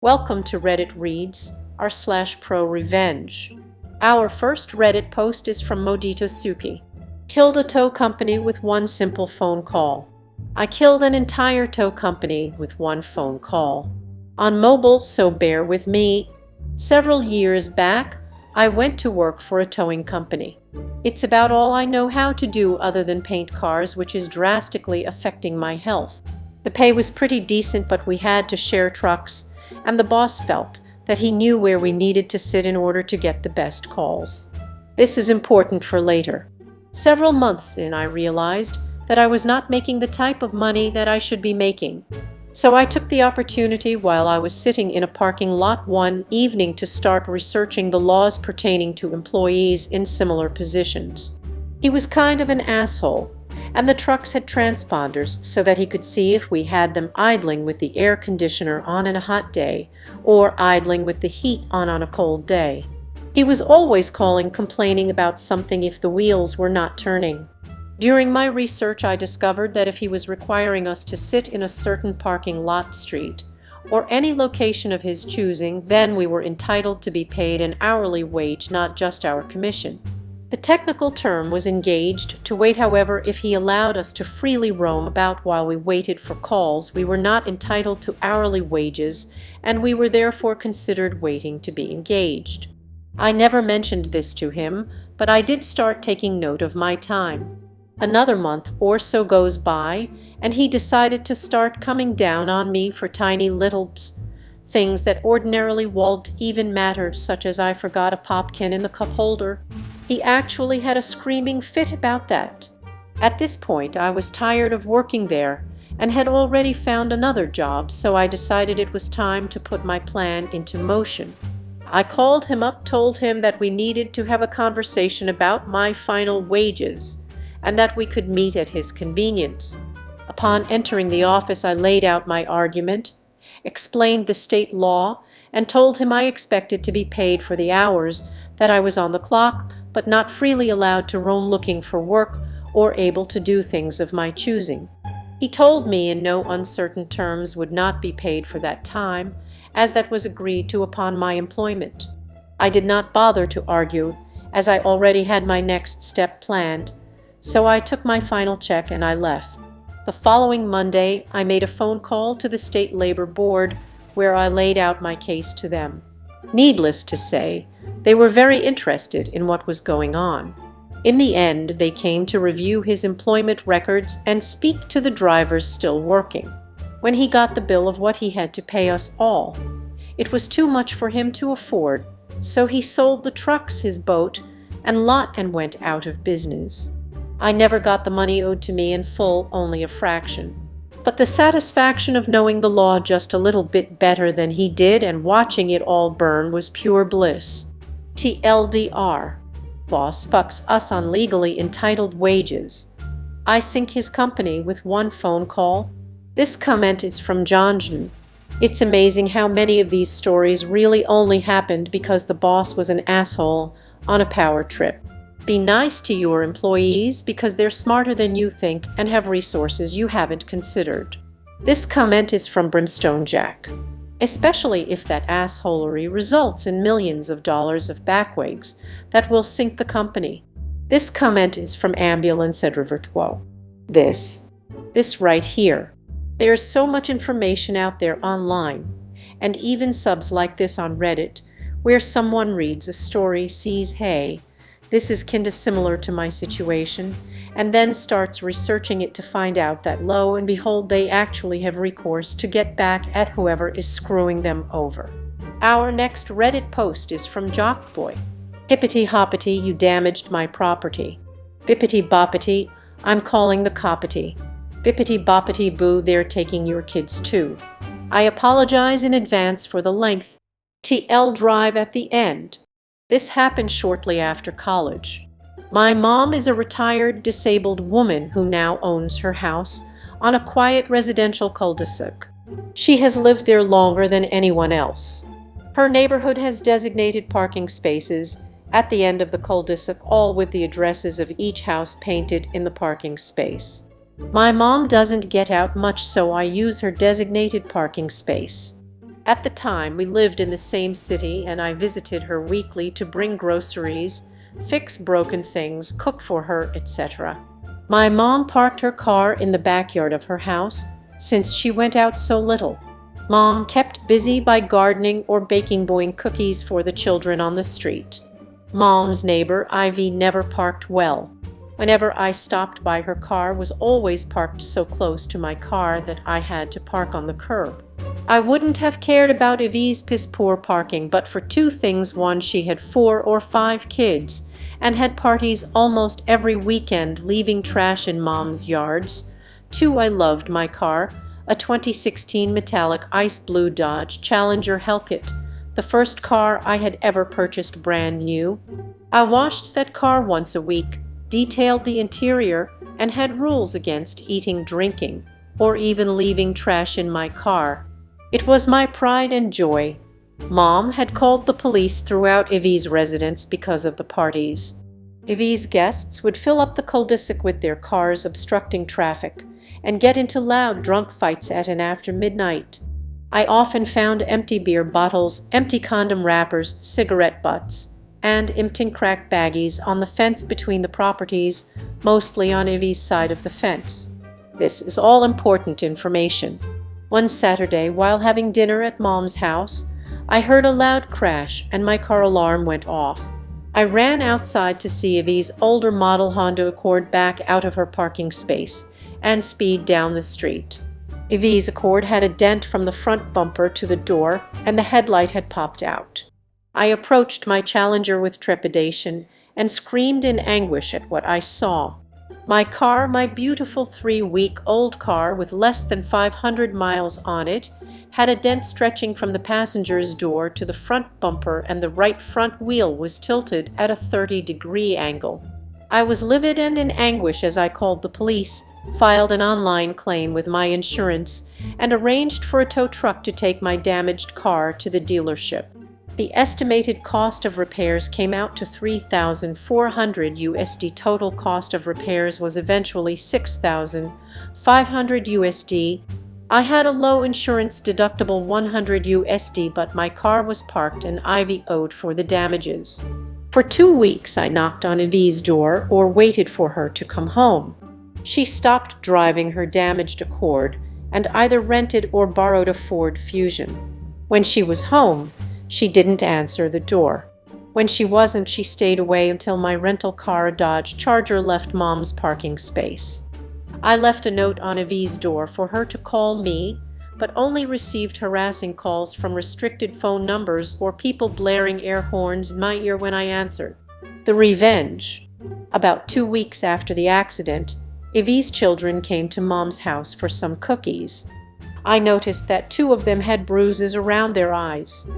Welcome to Reddit Reads r/ProRevenge. Our first Reddit post is from Modito Suki. Killed a tow company with one simple phone call. I killed an entire tow company with one phone call. On mobile, so bear with me. Several years back, I went to work for a towing company. It's about all I know how to do other than paint cars, which is drastically affecting my health. The pay was pretty decent, but we had to share trucks, and the boss felt that he knew where we needed to sit in order to get the best calls. This is important for later. Several months in, I realized that I was not making the type of money that I should be making. So I took the opportunity while I was sitting in a parking lot one evening to start researching the laws pertaining to employees in similar positions. He was kind of an asshole, and the trucks had transponders so that he could see if we had them idling with the air conditioner on a hot day or idling with the heat on a cold day. He was always calling, complaining about something if the wheels were not turning. During my research, I discovered that if he was requiring us to sit in a certain parking lot, street, or any location of his choosing, then we were entitled to be paid an hourly wage, not just our commission. The technical term was engaged to wait. However, if he allowed us to freely roam about while we waited for calls, we were not entitled to hourly wages, and we were therefore considered waiting to be engaged. I never mentioned this to him, but I did start taking note of my time. Another month or so goes by, and he decided to start coming down on me for tiny little things that ordinarily won't even matter, such as I forgot a popkin in the cup holder. He actually had a screaming fit about that. At this point, I was tired of working there and had already found another job, so I decided it was time to put my plan into motion. I called him up, told him that we needed to have a conversation about my final wages, and that we could meet at his convenience. Upon entering the office, I laid out my argument, explained the state law, and told him I expected to be paid for the hours that I was on the clock, but not freely allowed to roam looking for work or able to do things of my choosing. He told me in no uncertain terms would not be paid for that time, as that was agreed to upon my employment. I did not bother to argue, as I already had my next step planned, so I took my final check and I left. The following Monday, I made a phone call to the State Labor Board, where I laid out my case to them. Needless to say, they were very interested in what was going on. In the end, they came to review his employment records and speak to the drivers still working. When he got the bill of what he had to pay us all, it was too much for him to afford, so he sold the trucks, his boat, and lot, and went out of business. I never got the money owed to me in full, only a fraction. But the satisfaction of knowing the law just a little bit better than he did and watching it all burn was pure bliss. TLDR. Boss fucks us on legally entitled wages. I sink his company with one phone call. This comment is from John. It's amazing how many of these stories really only happened because the boss was an asshole on a power trip. Be nice to your employees because they're smarter than you think and have resources you haven't considered. This comment is from Brimstone Jack. Especially if that assholery results in millions of dollars of backwigs that will sink the company. This comment is from Ambulance Edrivertwo. This right here. There's so much information out there online, and even subs like this on Reddit, where someone reads a story, sees, hey, this is kinda similar to my situation, and then starts researching it to find out that, lo and behold, they actually have recourse to get back at whoever is screwing them over. Our next Reddit post is from Jockboy. Hippity hoppity, you damaged my property. Bippity boppity, I'm calling the coppity. Bippity boppity boo, they're taking your kids too. I apologize in advance for the length. TL drive at the end. This happened shortly after college. My mom is a retired disabled woman who now owns her house on a quiet residential cul-de-sac. She has lived there longer than anyone else. Her neighborhood has designated parking spaces at the end of the cul-de-sac, all with the addresses of each house painted in the parking space. My mom doesn't get out much, so I use her designated parking space. At the time, we lived in the same city and I visited her weekly to bring groceries, fix broken things, cook for her, etc. My mom parked her car in the backyard of her house since she went out so little. Mom kept busy by gardening or baking cookies for the children on the street. Mom's neighbor, Ivy, never parked well. Whenever I stopped by, her car was always parked so close to my car that I had to park on the curb. I wouldn't have cared about Ivy's piss-poor parking but for two things. One, she had 4 or 5 kids and had parties almost every weekend, leaving trash in Mom's yards. 2, I loved my car, a 2016 metallic ice blue Dodge Challenger Hellcat, the first car I had ever purchased brand new. I washed that car once a week, detailed the interior, and had rules against eating, drinking, or even leaving trash in my car. It was my pride and joy. Mom had called the police throughout Ivy's residence because of the parties. Ivy's guests would fill up the cul-de-sac with their cars, obstructing traffic, and get into loud drunk fights at and after midnight. I often found empty beer bottles, empty condom wrappers, cigarette butts, and empty crack baggies on the fence between the properties, mostly on Ivy's side of the fence. This is all important information. One Saturday, while having dinner at Mom's house, I heard a loud crash and my car alarm went off. I ran outside to see Ivy's older model Honda Accord back out of her parking space and speed down the street. Ivy's Accord had a dent from the front bumper to the door and the headlight had popped out. I approached my Challenger with trepidation and screamed in anguish at what I saw. My car, my beautiful 3-week-old car with less than 500 miles on it, had a dent stretching from the passenger's door to the front bumper and the right front wheel was tilted at a 30-degree angle. I was livid and in anguish as I called the police, filed an online claim with my insurance, and arranged for a tow truck to take my damaged car to the dealership. The estimated cost of repairs came out to $3,400. Total cost of repairs was eventually $6,500. I had a low insurance deductible $100, but my car was parked and Ivy owed for the damages. For 2 weeks I knocked on Ivy's door or waited for her to come home. She stopped driving her damaged Accord and either rented or borrowed a Ford Fusion. When she was home, she didn't answer the door. When she wasn't, she stayed away until my rental car, a Dodge Charger, left Mom's parking space. I left a note on Ivy's door for her to call me, but only received harassing calls from restricted phone numbers or people blaring air horns in my ear when I answered. The revenge. About 2 weeks after the accident, Ivy's children came to Mom's house for some cookies. I noticed that 2 of them had bruises around their eyes.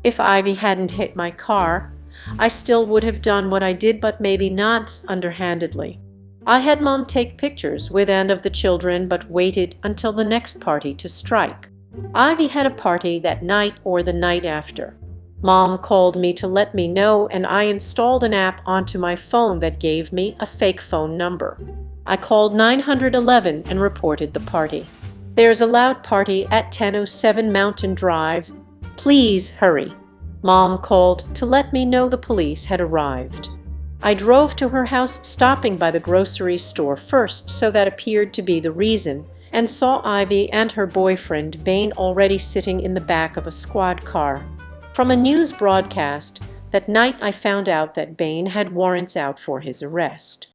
If Ivy hadn't hit my car, I still would have done what I did, but maybe not underhandedly. I had Mom take pictures with and of the children, but waited until the next party to strike. Ivy had a party that night or the night after. Mom called me to let me know, and I installed an app onto my phone that gave me a fake phone number. I called 911 and reported the party. There's a loud party at 1007 Mountain Drive. Please hurry. Mom called to let me know the police had arrived. I drove to her house, stopping by the grocery store first, so that appeared to be the reason, and saw Ivy and her boyfriend Bane already sitting in the back of a squad car. From a news broadcast that night I found out that Bane had warrants out for his arrest.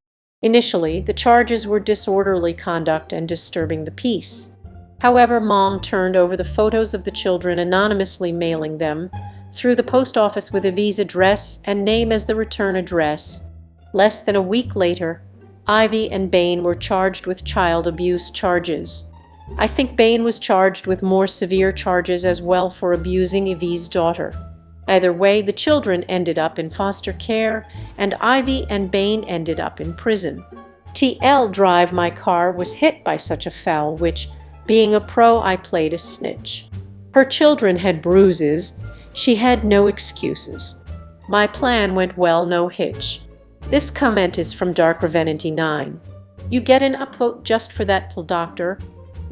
Initially, the charges were disorderly conduct and disturbing the peace. However, Mom turned over the photos of the children, anonymously mailing them through the post office with Ivy's address and name as the return address. Less than a week later, Ivy and Bane were charged with child abuse charges. I think Bane was charged with more severe charges as well for abusing Ivy's daughter. Either way, the children ended up in foster care, and Ivy and Bane ended up in prison. TL Drive, my car, was hit by such a foul, which, being a pro, I played a snitch. Her children had bruises. She had no excuses. My plan went well, no hitch. This comment is from DarkReven99. You get an upvote just for that, till doctor.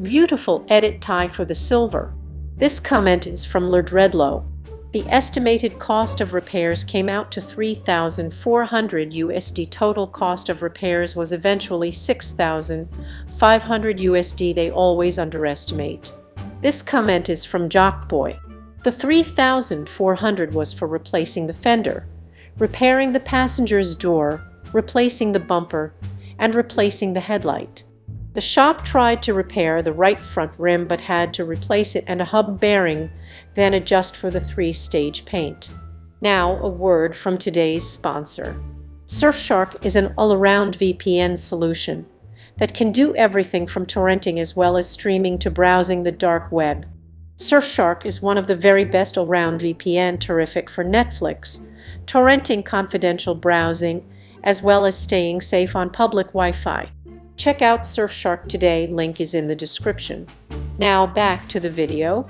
Beautiful edit, tie for the silver. This comment is from Lerdredlow. The estimated cost of repairs came out to $3,400 USD. Total cost of repairs was eventually $6,500 USD. They always underestimate. This comment is from Jockboy. The $3,400 was for replacing the fender, repairing the passenger's door, replacing the bumper, and replacing the headlight. The shop tried to repair the right front rim but had to replace it and a hub bearing, then adjust for the 3-stage paint. Now, a word from today's sponsor. Surfshark is an all-around VPN solution that can do everything from torrenting as well as streaming to browsing the dark web. Surfshark is one of the very best all-round VPN, terrific for Netflix, torrenting, confidential browsing, as well as staying safe on public Wi-Fi. Check out Surfshark today, link is in the description. Now back to the video.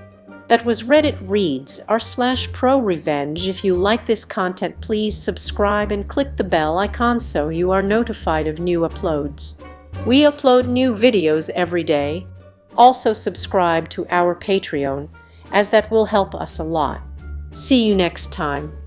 That was Reddit Reads r/ProRevenge. If you like this content, please subscribe and click the bell icon so you are notified of new uploads. We upload new videos every day. Also subscribe to our Patreon, as that will help us a lot. See you next time.